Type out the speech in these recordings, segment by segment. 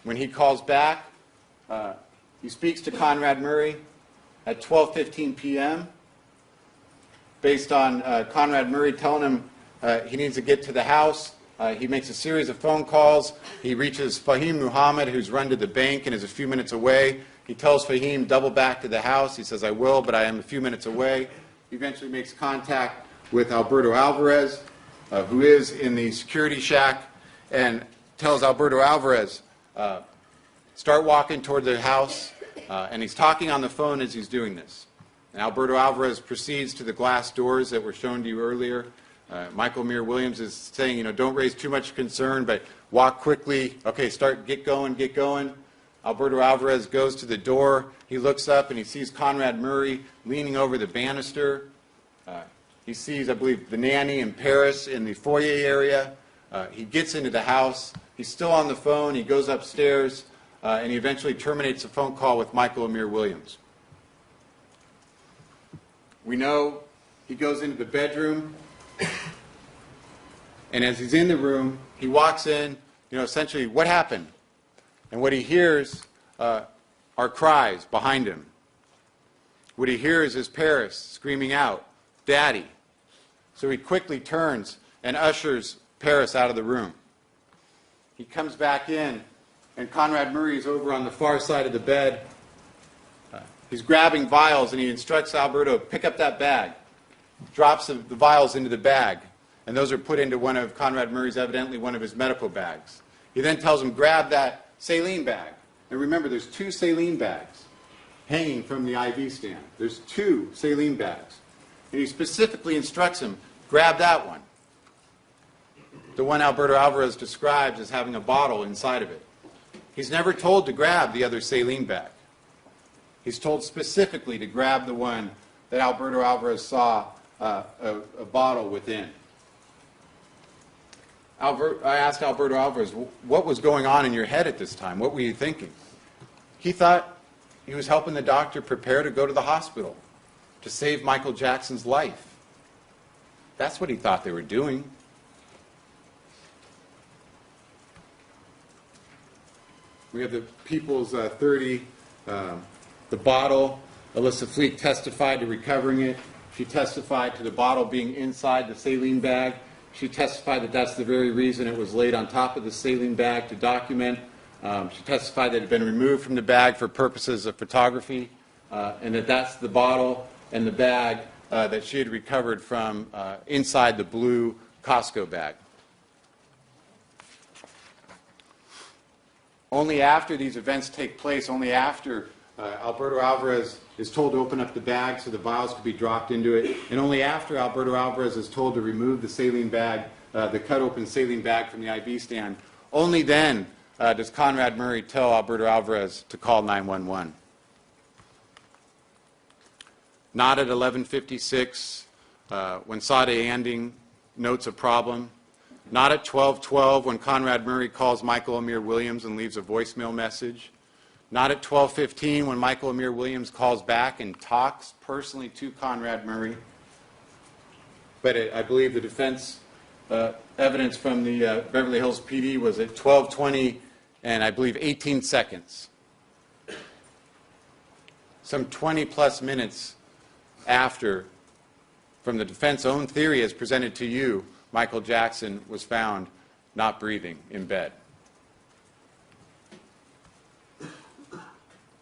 When he calls back, he speaks to Conrad Murray at 12:15 p.m. Based on Conrad Murray telling him he needs to get to the house, he makes a series of phone calls. He reaches Fahim Muhammad, who's run to the bank and is a few minutes away. He tells Fahim, double back to the house. He says, I will, but I am a few minutes away. He eventually makes contact with Alberto Alvarez, who is in the security shack, and tells Alberto Alvarez, start walking toward the house, and he's talking on the phone as he's doing this. And Alberto Alvarez proceeds to the glass doors that were shown to you earlier. Michael Amir Williams is saying, don't raise too much concern, but walk quickly. Okay, get going, get going. Alberto Alvarez goes to the door. He looks up and he sees Conrad Murray leaning over the banister. He sees, I believe, the nanny and Paris in the foyer area. He gets into the house. He's still on the phone. He goes upstairs, and he eventually terminates a phone call with Michael Amir Williams. We know he goes into the bedroom, and as he's in the room, he walks in, essentially, what happened? And what he hears are cries behind him. What he hears is Paris screaming out, Daddy. So he quickly turns and ushers Paris out of the room. He comes back in, and Conrad Murray is over on the far side of the bed. He's grabbing vials, and he instructs Alberto, pick up that bag. Drops the vials into the bag, and those are put into one of Conrad Murray's, evidently one of his medical bags. He then tells him, grab that saline bag. And remember, there's 2 saline bags hanging from the IV stand. There's 2 saline bags. And he specifically instructs him, grab that one. The one Alberto Alvarez describes as having a bottle inside of it. He's never told to grab the other saline bag. He's told specifically to grab the one that Alberto Alvarez saw a bottle within. I asked Alberto Alvarez, what was going on in your head at this time? What were you thinking? He thought he was helping the doctor prepare to go to the hospital to save Michael Jackson's life. That's what he thought they were doing. We have the People's 30, the bottle. Alyssa Fleet testified to recovering it. She testified to the bottle being inside the saline bag. She testified that that's the very reason it was laid on top of the saline bag to document. She testified that it had been removed from the bag for purposes of photography, and that that's the bottle and the bag that she had recovered from inside the blue Costco bag. Only after these events take place, only after Alberto Alvarez is told to open up the bag so the vials could be dropped into it, and only after Alberto Alvarez is told to remove the saline bag, the cut-open saline bag from the IV stand, only then does Conrad Murray tell Alberto Alvarez to call 911. Not at 11:56 when Sade Anding notes a problem. Not at 12:12 when Conrad Murray calls Michael Amir Williams and leaves a voicemail message. Not at 12:15 when Michael Amir Williams calls back and talks personally to Conrad Murray. But I believe the defense evidence from the Beverly Hills PD was at 12:20 and I believe 18 seconds. Some 20-plus minutes after, from the defense's own theory as presented to you, Michael Jackson was found not breathing in bed.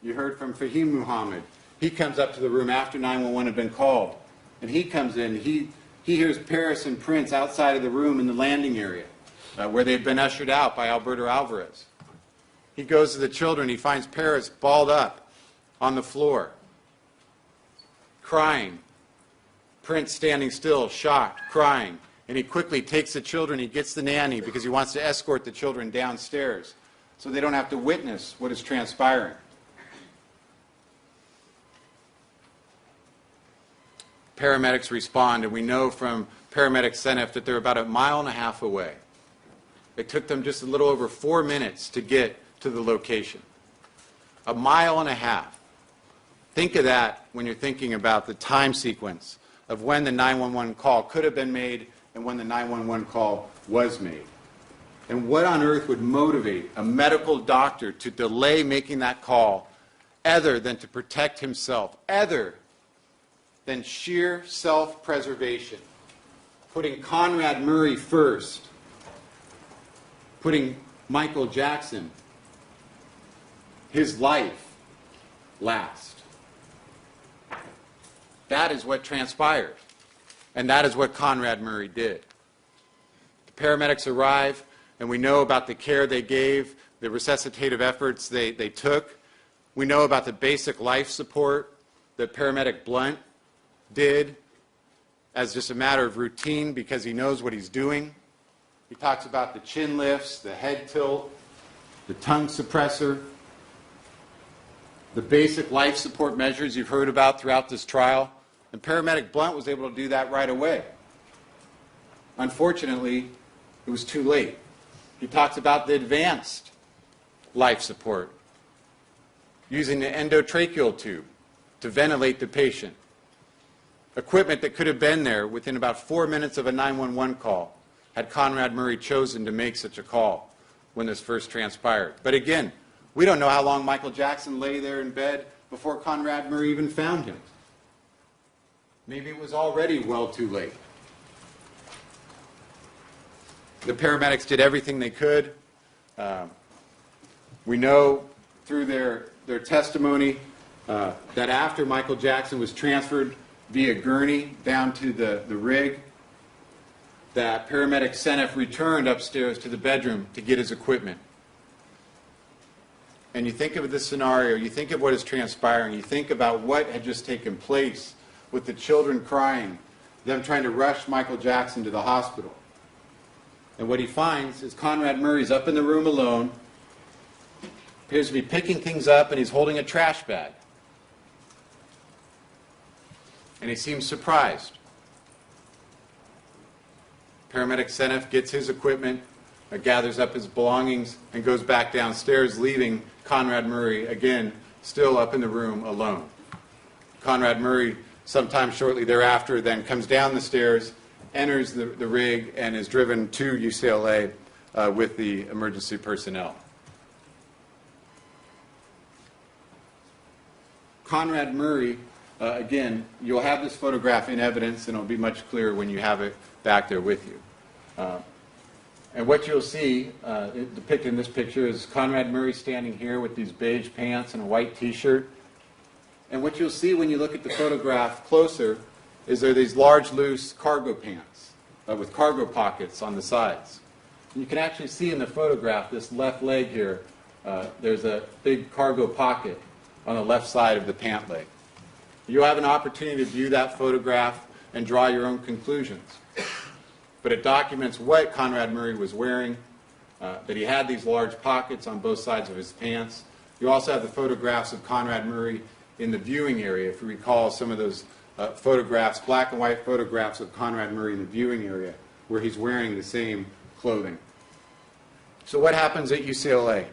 You heard from Fahim Muhammad. He comes up to the room after 911 had been called. And he comes in. He hears Paris and Prince outside of the room in the landing area where they've been ushered out by Alberto Alvarez. He goes to the children. He finds Paris balled up on the floor, crying. Prince standing still, shocked, crying. And he quickly takes the children. He gets the nanny because he wants to escort the children downstairs so they don't have to witness what is transpiring. Paramedics respond, and we know from paramedic CENIF that they're about 1.5 miles away. It took them just a little over 4 minutes to get to the location. 1.5 miles. Think of that when you're thinking about the time sequence of when the 911 call could have been made and when the 911 call was made. And what on earth would motivate a medical doctor to delay making that call other than to protect himself, other than sheer self-preservation, putting Conrad Murray first, putting Michael Jackson, his life, last. That is what transpired, and that is what Conrad Murray did. The paramedics arrive, and we know about the care they gave, the resuscitative efforts they took. We know about the basic life support that paramedic Blunt did as just a matter of routine because he knows what he's doing. He talks about the chin lifts, the head tilt, the tongue suppressor, the basic life support measures you've heard about throughout this trial. And paramedic Blunt was able to do that right away. Unfortunately, it was too late. He talks about the advanced life support, using the endotracheal tube to ventilate the patient. Equipment that could have been there within about 4 minutes of a 911 call had Conrad Murray chosen to make such a call when this first transpired. But again, we don't know how long Michael Jackson lay there in bed before Conrad Murray even found him. Maybe it was already well too late. The paramedics did everything they could. We know through their testimony that after Michael Jackson was transferred via gurney down to the rig, that paramedic Senef returned upstairs to the bedroom to get his equipment. And you think of this scenario, you think of what is transpiring, you think about what had just taken place with the children crying, them trying to rush Michael Jackson to the hospital. And what he finds is Conrad Murray's up in the room alone, appears to be picking things up, and he's holding a trash bag. And he seems surprised. Paramedic Senef gets his equipment, gathers up his belongings, and goes back downstairs, leaving Conrad Murray, again, still up in the room alone. Conrad Murray, sometime shortly thereafter, then comes down the stairs, enters the rig, and is driven to UCLA with the emergency personnel. Conrad Murray, again, you'll have this photograph in evidence, and it'll be much clearer when you have it back there with you. And what you'll see depicted in this picture is Conrad Murray standing here with these beige pants and a white T-shirt. And what you'll see when you look at the photograph closer is there are these large, loose cargo pants with cargo pockets on the sides. And you can actually see in the photograph, this left leg here, there's a big cargo pocket on the left side of the pant leg. You'll have an opportunity to view that photograph and draw your own conclusions. But it documents what Conrad Murray was wearing, that he had these large pockets on both sides of his pants. You also have the photographs of Conrad Murray in the viewing area. If you recall some of those photographs, black and white photographs of Conrad Murray in the viewing area, where he's wearing the same clothing. So what happens at UCLA?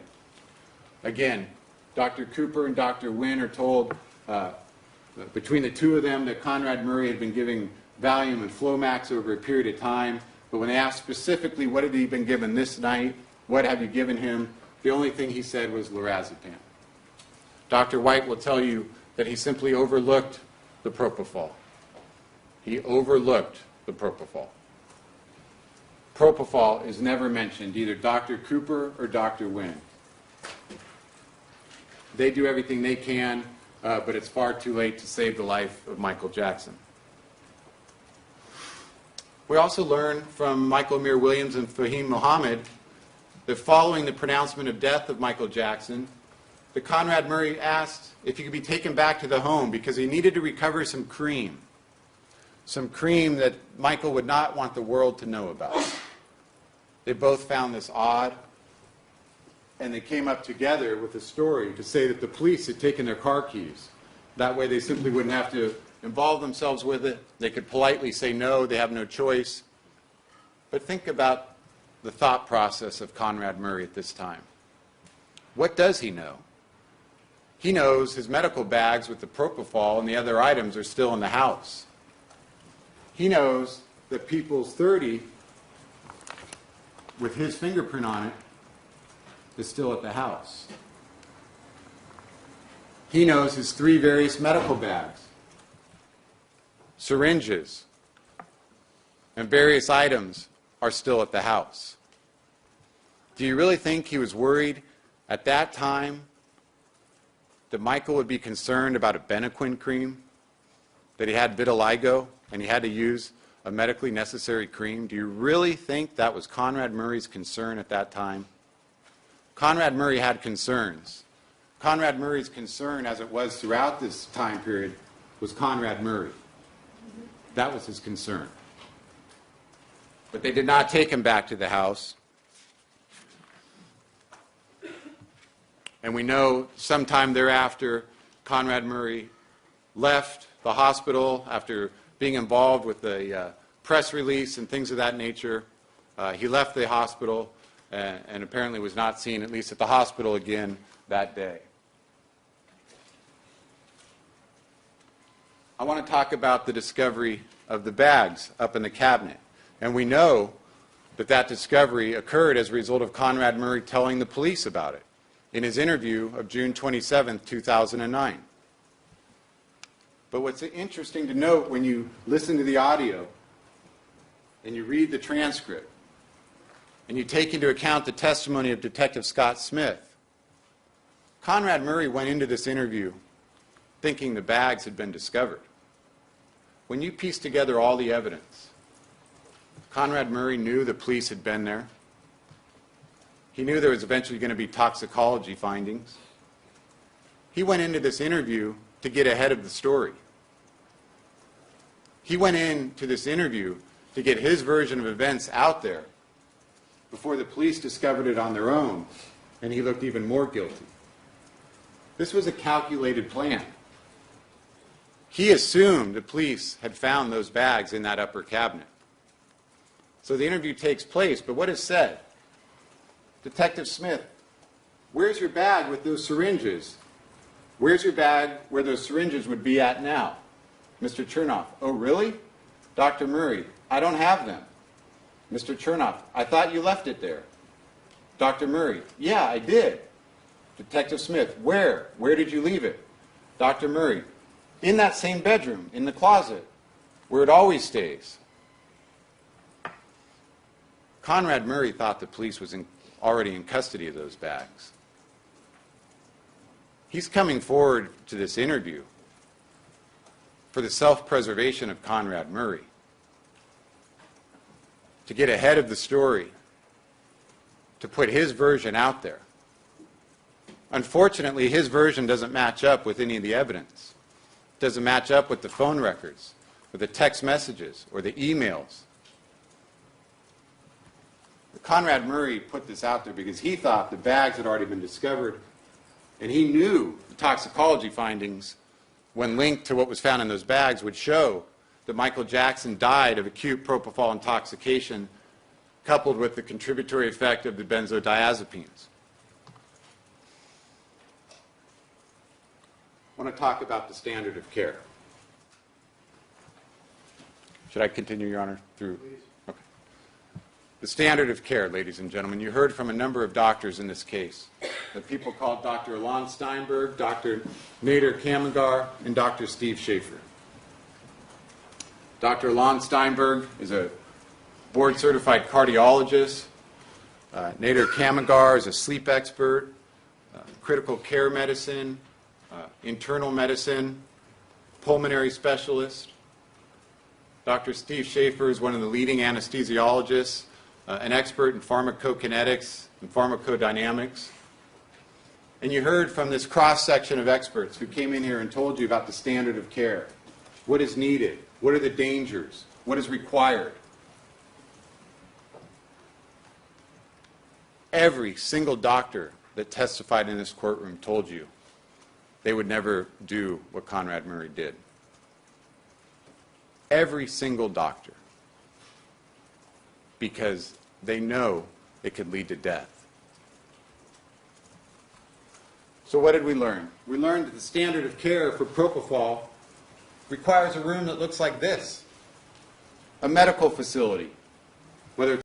Again, Dr. Cooper and Dr. Wynn are told between the two of them that Conrad Murray had been giving Valium and Flomax over a period of time, but when they asked specifically what had he been given this night, what have you given him, the only thing he said was lorazepam. Dr. White will tell you that he simply overlooked the propofol. He overlooked the propofol. Propofol is never mentioned, either Dr. Cooper or Dr. Wynn. They do everything they can, but it's far too late to save the life of Michael Jackson. We also learn from Michael Amir Williams and Fahim Mohammed that following the pronouncement of death of Michael Jackson, that Conrad Murray asked if he could be taken back to the home because he needed to recover some cream that Michael would not want the world to know about. They both found this odd, and they came up together with a story to say that the police had taken their car keys. That way they simply wouldn't have to involve themselves with it. They could politely say no, they have no choice. But think about the thought process of Conrad Murray at this time. What does he know? He knows his medical bags with the propofol and the other items are still in the house. He knows that People's 30 with his fingerprint on it is still at the house. He knows his 3 various medical bags, syringes, and various items are still at the house. Do you really think he was worried at that time that Michael would be concerned about a Benequin cream, that he had vitiligo and he had to use a medically necessary cream? Do you really think that was Conrad Murray's concern at that time? Conrad Murray had concerns. Conrad Murray's concern, as it was throughout this time period, was Conrad Murray. That was his concern. But they did not take him back to the house. And we know sometime thereafter, Conrad Murray left the hospital after being involved with a press release and things of that nature. He left the hospital and apparently was not seen, at least at the hospital, again that day. I want to talk about the discovery of the bags up in the cabinet. And we know that that discovery occurred as a result of Conrad Murray telling the police about it in his interview of June 27, 2009. But what's interesting to note when you listen to the audio and you read the transcript and you take into account the testimony of Detective Scott Smith, Conrad Murray went into this interview thinking the bags had been discovered. When you piece together all the evidence, Conrad Murray knew the police had been there. He knew there was eventually going to be toxicology findings. He went into this interview to get ahead of the story. He went into this interview to get his version of events out there before the police discovered it on their own, and he looked even more guilty. This was a calculated plan. He assumed the police had found those bags in that upper cabinet. So the interview takes place, but what is said? Detective Smith, where's your bag with those syringes? Where's your bag where those syringes would be at now? Mr. Chernoff, oh really? Dr. Murray, I don't have them. Mr. Chernoff, I thought you left it there. Dr. Murray, yeah, I did. Detective Smith, where? Where did you leave it? Dr. Murray, in that same bedroom, in the closet, where it always stays. Conrad Murray thought the police was already in custody of those bags. He's coming forward to this interview for the self-preservation of Conrad Murray, to get ahead of the story, to put his version out there. Unfortunately, his version doesn't match up with any of the evidence. It doesn't match up with the phone records, or the text messages, or the emails. Conrad Murray put this out there because he thought the bags had already been discovered, and he knew the toxicology findings, when linked to what was found in those bags, would show that Michael Jackson died of acute propofol intoxication coupled with the contributory effect of the benzodiazepines. I want to talk about the standard of care. Should I continue, Your Honor, through? Please. Okay. The standard of care, ladies and gentlemen. You heard from a number of doctors in this case. The people called Dr. Alon Steinberg, Dr. Nader Kamagar, and Dr. Steve Schaefer. Dr. Alon Steinberg is a board-certified cardiologist. Nader Kamagar is a sleep expert, critical care medicine, internal medicine, pulmonary specialist. Dr. Steve Schaefer is one of the leading anesthesiologists, an expert in pharmacokinetics and pharmacodynamics. And you heard from this cross-section of experts who came in here and told you about the standard of care. What is needed? What are the dangers? What is required? Every single doctor that testified in this courtroom told you they would never do what Conrad Murray did. Every single doctor. Because they know it could lead to death. So what did we learn? We learned that the standard of care for propofol requires a room that looks like this. A medical facility. Whether